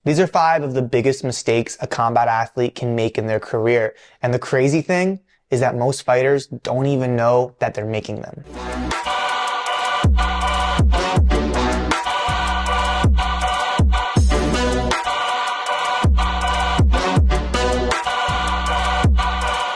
These are 5 of the biggest mistakes a combat athlete can make in their career. And the crazy thing is that most fighters don't even know that they're making them.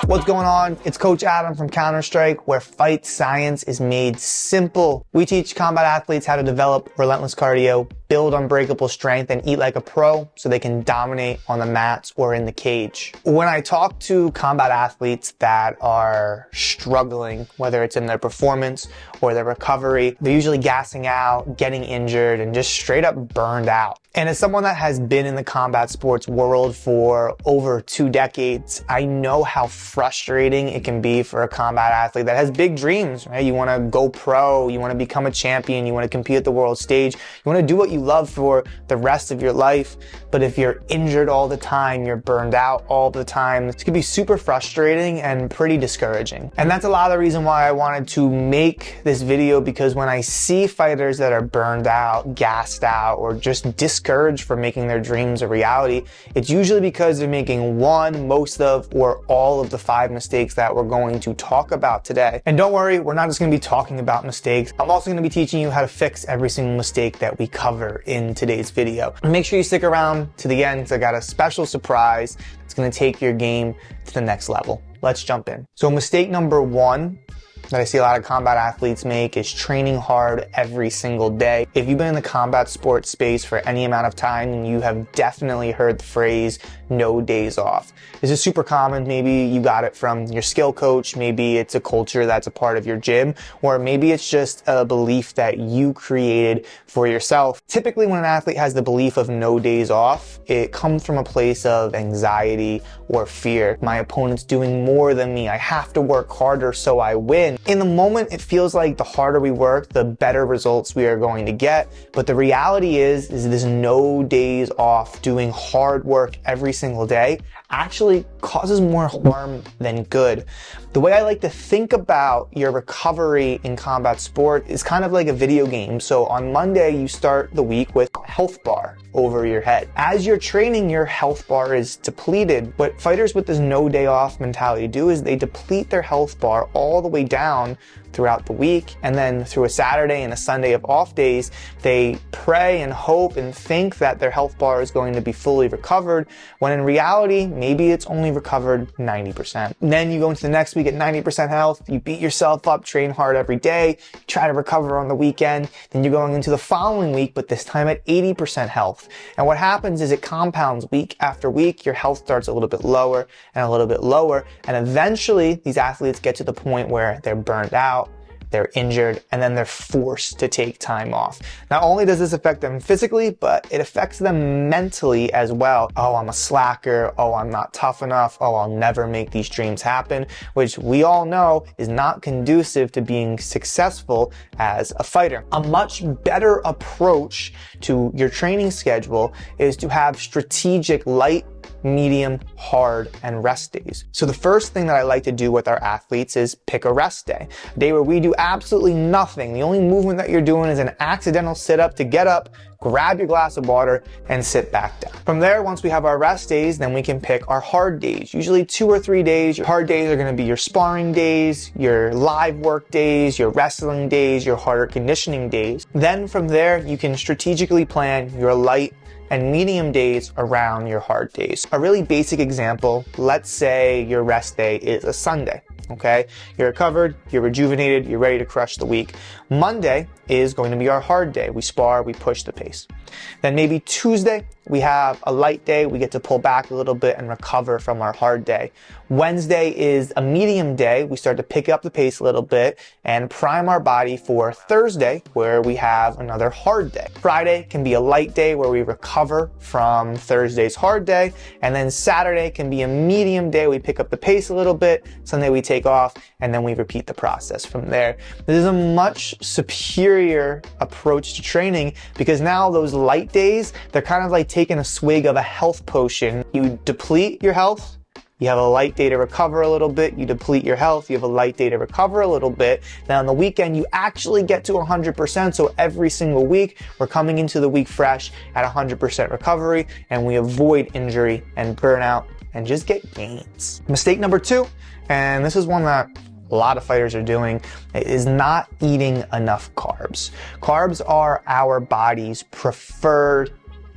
What's going on? It's Coach Adam from Counter-Strike, where fight science is made simple. We teach combat athletes how to develop relentless cardio, build unbreakable strength, and eat like a pro so they can dominate on the mats or in the cage. When I talk to combat athletes that are struggling, whether it's in their performance or their recovery, they're usually gassing out, getting injured, and just straight up burned out. And as someone that has been in the combat sports world for over 2 decades, I know how frustrating it can be for a combat athlete that has big dreams, right? You want to go pro, you want to become a champion, you want to compete at the world stage, you want to do what you love for the rest of your life. But if you're injured all the time, you're burned out all the time, it can be super frustrating and pretty discouraging. And that's a lot of the reason why I wanted to make this video, because when I see fighters that are burned out, gassed out, or just discouraged from making their dreams a reality, it's usually because they're making one, most of, or all of the 5 mistakes that we're going to talk about today. And don't worry, we're not just going to be talking about mistakes. I'm also going to be teaching you how to fix every single mistake that we cover in today's video. And make sure you stick around to the end, because I got a special surprise that's going to take your game to the next level. Let's jump in. So mistake number 1 that I see a lot of combat athletes make is training hard every single day. If you've been in the combat sports space for any amount of time, then you have definitely heard the phrase, no days off. This is super common. Maybe you got it from your skill coach, maybe it's a culture that's a part of your gym, or maybe it's just a belief that you created for yourself. Typically, when an athlete has the belief of no days off, it comes from a place of anxiety or fear. My opponent's doing more than me. I have to work harder so I win. In the moment, it feels like the harder we work, the better results we are going to get. But the reality is this no days off, doing hard work every single day, actually causes more harm than good. The way I like to think about your recovery in combat sport is kind of like a video game. So on Monday, you start the week with a health bar over your head. As you're training, your health bar is depleted. What fighters with this no day off mentality do is they deplete their health bar all the way down throughout the week, and then through a Saturday and a Sunday of off days, they pray and hope and think that their health bar is going to be fully recovered, when in reality, maybe it's only recovered 90%. And then you go into the next week at 90% health, you beat yourself up, train hard every day, try to recover on the weekend, then you're going into the following week, but this time at 80% health. And what happens is it compounds week after week. Your health starts a little bit lower and a little bit lower, and eventually these athletes get to the point where they're burned out, they're injured, and then they're forced to take time off. Not only does this affect them physically, but it affects them mentally as well. Oh, I'm a slacker. Oh, I'm not tough enough. Oh, I'll never make these dreams happen, which we all know is not conducive to being successful as a fighter. A much better approach to your training schedule is to have strategic light, medium, hard, and rest days. So the first thing that I like to do with our athletes is pick a rest day. A day where we do absolutely nothing. The only movement that you're doing is an accidental sit-up to get up, grab your glass of water, and sit back down. From there, once we have our rest days, then we can pick our hard days. Usually 2 or 3 days. Your hard days are going to be your sparring days, your live work days, your wrestling days, your harder conditioning days. Then from there, you can strategically plan your light and medium days around your hard days. A really basic example, let's say your rest day is a Sunday. Okay, you're recovered, you're rejuvenated, you're ready to crush the week. Monday is going to be our hard day. We spar, we push the pace. Then maybe Tuesday, we have a light day. We get to pull back a little bit and recover from our hard day. Wednesday is a medium day. We start to pick up the pace a little bit and prime our body for Thursday, where we have another hard day. Friday can be a light day where we recover from Thursday's hard day. And then Saturday can be a medium day. We pick up the pace a little bit. Sunday we take off, and then we repeat the process from there. This is a much superior approach to training, because now those light days, they're kind of like taking a swig of a health potion. You deplete your health, You have a light day to recover a little bit, you deplete your health, you have a light day to recover a little bit. Then on the weekend, you actually get to 100%. So every single week, we're coming into the week fresh at 100% recovery, and we avoid injury and burnout and just get gains. Mistake number 2, and this is one that a lot of fighters are doing, is not eating enough carbs. Carbs are our body's preferred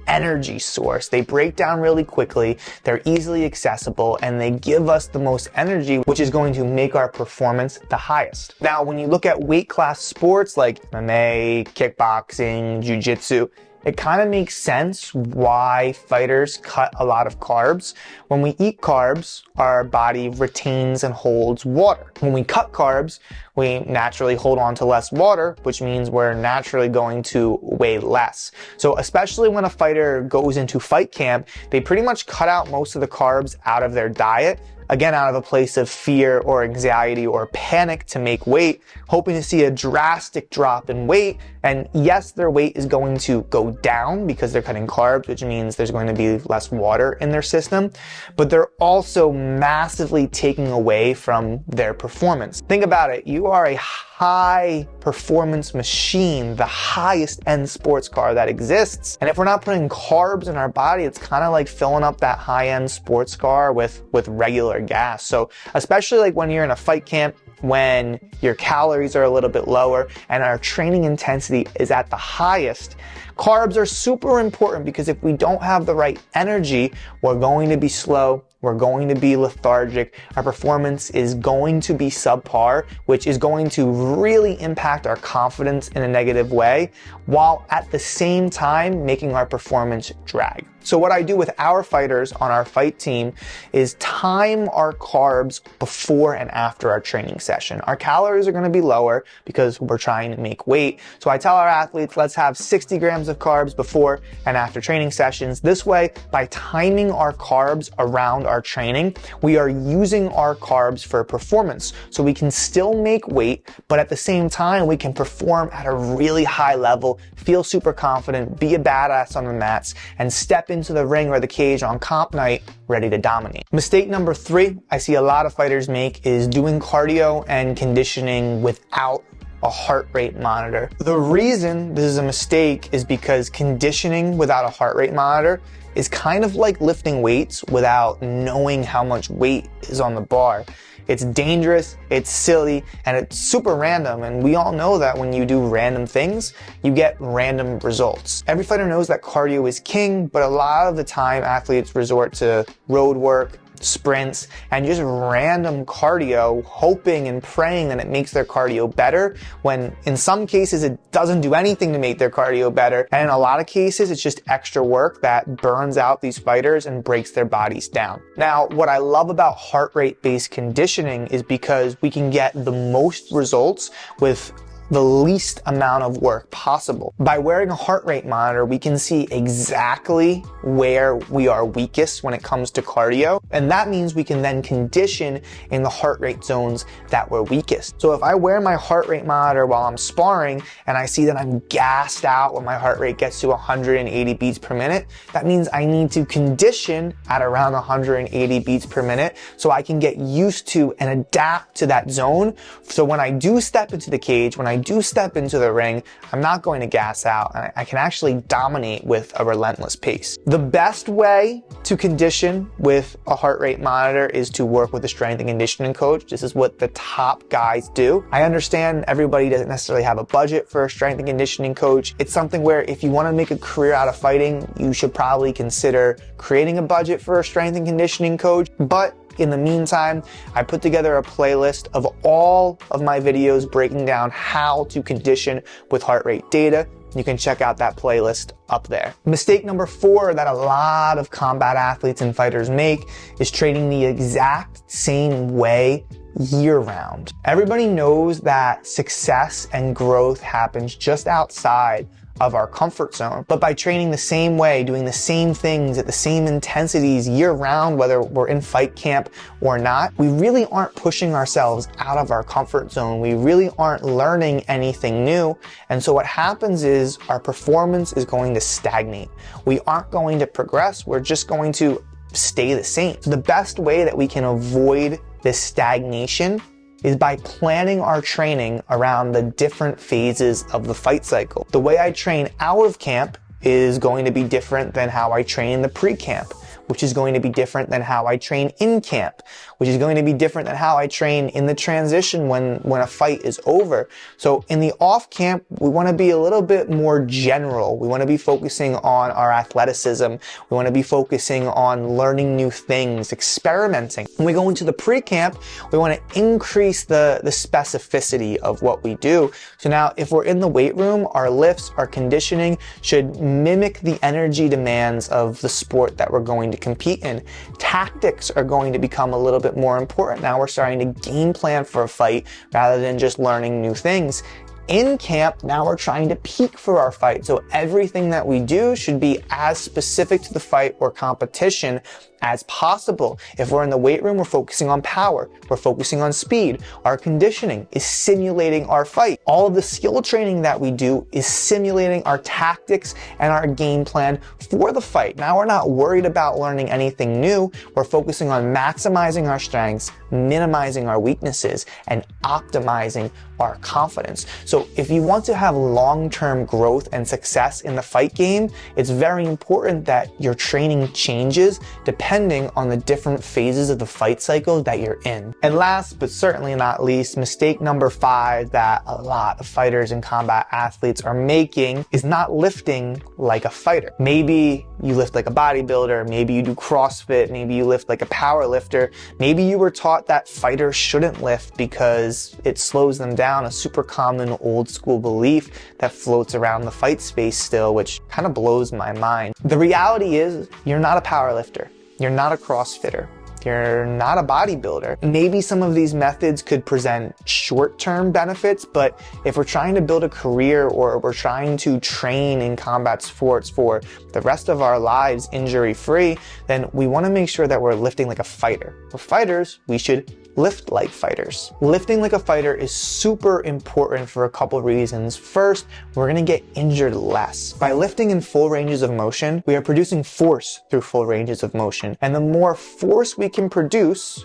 energy source. They break down really quickly, they're easily accessible, and they give us the most energy, which is going to make our performance the highest. Now, when you look at weight class sports like MMA, kickboxing, jiu-jitsu, it kind of makes sense why fighters cut a lot of carbs. When we eat carbs, our body retains and holds water. When we cut carbs, we naturally hold on to less water, which means we're naturally going to weigh less. So especially when a fighter goes into fight camp, they pretty much cut out most of the carbs out of their diet, again, out of a place of fear or anxiety or panic to make weight, hoping to see a drastic drop in weight. And yes, their weight is going to go down because they're cutting carbs, which means there's going to be less water in their system, but they're also massively taking away from their performance. Think about it. You are a high performance machine, the highest end sports car that exists. And if we're not putting carbs in our body, it's kind of like filling up that high end sports car with regular gas. So especially like when you're in a fight camp, when your calories are a little bit lower and our training intensity is at the highest, carbs are super important, because if we don't have the right energy, we're going to be slow, we're going to be lethargic, our performance is going to be subpar, which is going to really impact our confidence in a negative way, while at the same time making our performance drag. So what I do with our fighters on our fight team is time our carbs before and after our training session. Our calories are going to be lower because we're trying to make weight. So I tell our athletes, let's have 60 grams of carbs before and after training sessions. This way, by timing our carbs around our training, we are using our carbs for performance. So we can still make weight, but at the same time, we can perform at a really high level, feel super confident, be a badass on the mats, and step into the ring or the cage on comp night ready to dominate. Mistake number 3 I see a lot of fighters make is doing cardio and conditioning without a heart rate monitor. The reason this is a mistake is because conditioning without a heart rate monitor is kind of like lifting weights without knowing how much weight is on the bar. It's dangerous, it's silly, and it's super random, and we all know that when you do random things, you get random results. Every fighter knows that cardio is king, but a lot of the time athletes resort to road work, sprints, and just random cardio, hoping and praying that it makes their cardio better, when in some cases it doesn't do anything to make their cardio better, and in a lot of cases it's just extra work that burns out these fighters and breaks their bodies down. Now, what I love about heart rate based conditioning is because we can get the most results with the least amount of work possible. By wearing a heart rate monitor, we can see exactly where we are weakest when it comes to cardio, and that means we can then condition in the heart rate zones that we're weakest. So if I wear my heart rate monitor while I'm sparring and I see that I'm gassed out when my heart rate gets to 180 beats per minute, that means I need to condition at around 180 beats per minute so I can get used to and adapt to that zone. So when I do step into the cage, when I do step into the ring, I'm not going to gas out, and I can actually dominate with a relentless pace. The best way to condition with a heart rate monitor is to work with a strength and conditioning coach. This is what the top guys do. I understand everybody doesn't necessarily have a budget for a strength and conditioning coach. It's something where if you want to make a career out of fighting, you should probably consider creating a budget for a strength and conditioning coach. But in the meantime, I put together a playlist of all of my videos breaking down how to condition with heart rate data. You can check out that playlist up there. Mistake number 4 that a lot of combat athletes and fighters make is training the exact same way year round. Everybody knows that success and growth happens just outside of our comfort zone. But by training the same way, doing the same things at the same intensities year round, whether we're in fight camp or not, we really aren't pushing ourselves out of our comfort zone. We really aren't learning anything new. And so what happens is our performance is going to stagnate. We aren't going to progress. We're just going to stay the same. So the best way that we can avoid this stagnation is by planning our training around the different phases of the fight cycle. The way I train out of camp is going to be different than how I train in the pre-camp, which is going to be different than how I train in camp, which is going to be different than how I train in the transition when a fight is over. So in the off camp, we want to be a little bit more general. We want to be focusing on our athleticism. We want to be focusing on learning new things, experimenting. When we go into the pre-camp, we want to increase the specificity of what we do. So now if we're in the weight room, our lifts, our conditioning should mimic the energy demands of the sport that we're going to compete in. Tactics are going to become a little bit more important. Now we're starting to game plan for a fight rather than just learning new things. In camp, now we're trying to peak for our fight. So everything that we do should be as specific to the fight or competition as possible. If we're in the weight room, we're focusing on power. We're focusing on speed. Our conditioning is simulating our fight. All of the skill training that we do is simulating our tactics and our game plan for the fight. Now we're not worried about learning anything new. We're focusing on maximizing our strengths, minimizing our weaknesses, and optimizing our confidence. So if you want to have long-term growth and success in the fight game, it's very important that your training changes depending on the different phases of the fight cycle that you're in. And last but certainly not least, mistake number 5 that a lot of fighters and combat athletes are making is not lifting like a fighter. Maybe you lift like a bodybuilder, maybe you do CrossFit, maybe you lift like a power lifter, maybe you were taught that fighters shouldn't lift because it slows them down, a super common old school belief that floats around the fight space still, which kind of blows my mind. The reality is you're not a power lifter. You're not a CrossFitter. You're not a bodybuilder. Maybe some of these methods could present short-term benefits, but if we're trying to build a career or we're trying to train in combat sports for the rest of our lives injury-free, then we want to make sure that we're lifting like a fighter. For fighters, we should lift like fighters. Lifting like a fighter is super important for a couple reasons. First, we're gonna get injured less. By lifting in full ranges of motion, we are producing force through full ranges of motion. And the more force we can produce,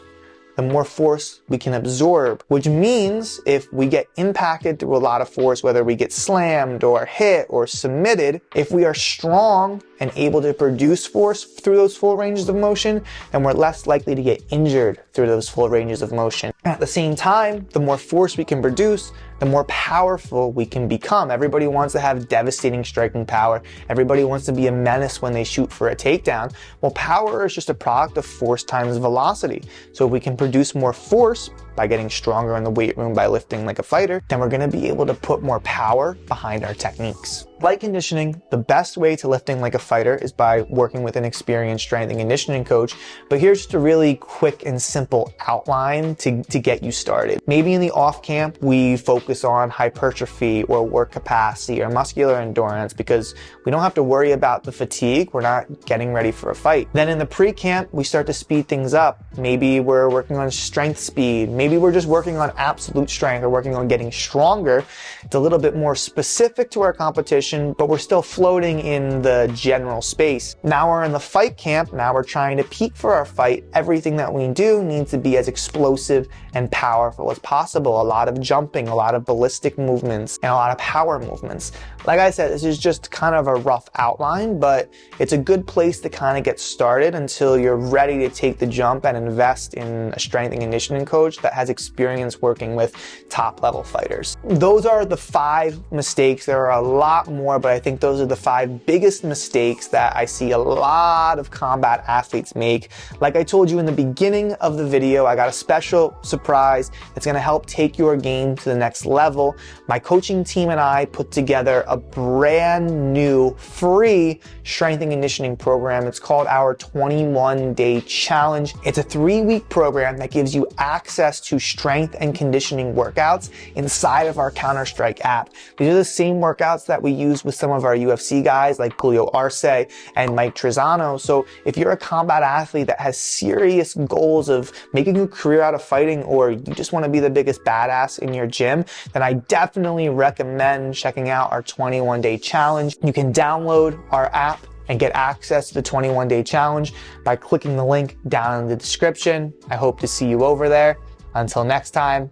the more force we can absorb, which means if we get impacted through a lot of force, whether we get slammed or hit or submitted, if we are strong and able to produce force through those full ranges of motion, then we're less likely to get injured through those full ranges of motion. At the same time, the more force we can produce, the more powerful we can become. Everybody wants to have devastating striking power. Everybody wants to be a menace when they shoot for a takedown. Well, power is just a product of force times velocity. So if we can produce more force by getting stronger in the weight room by lifting like a fighter, then we're gonna be able to put more power behind our techniques. Like conditioning, the best way to lifting like a fighter is by working with an experienced strength and conditioning coach. But here's just a really quick and simple outline to get you started. Maybe in the off camp, we focus on hypertrophy or work capacity or muscular endurance because we don't have to worry about the fatigue. We're not getting ready for a fight. Then in the pre-camp, we start to speed things up. Maybe we're working on strength speed. Maybe we're just working on absolute strength or working on getting stronger. It's a little bit more specific to our competition, but we're still floating in the general space. Now we're in the fight camp. Now we're trying to peak for our fight. Everything that we do needs to be as explosive and powerful as possible. A lot of jumping, a lot of ballistic movements, and a lot of power movements. Like I said, this is just kind of a rough outline, but it's a good place to kind of get started until you're ready to take the jump and invest in a strength and conditioning coach that has experience working with top level fighters. Those are the 5 mistakes. There are a lot more, but I think those are the 5 biggest mistakes that I see a lot of combat athletes make. Like I told you in the beginning of the video, I got a special surprise that's going to help take your game to the next level. My coaching team and I put together a brand new free strength and conditioning program. It's called our 21-day challenge. It's a 3-week program that gives you access to strength and conditioning workouts inside of our Counter-Strike app. These are the same workouts that we use with some of our UFC guys like Julio Arce and Mike Trizano. So if you're a combat athlete that has serious goals of making a career out of fighting, or you just want to be the biggest badass in your gym, then I definitely recommend checking out our 21-day challenge. You can download our app and get access to the 21-day challenge by clicking the link down in the description. I hope to see you over there. Until next time,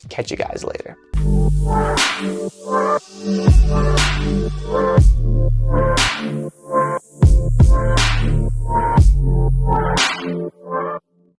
catch you guys later.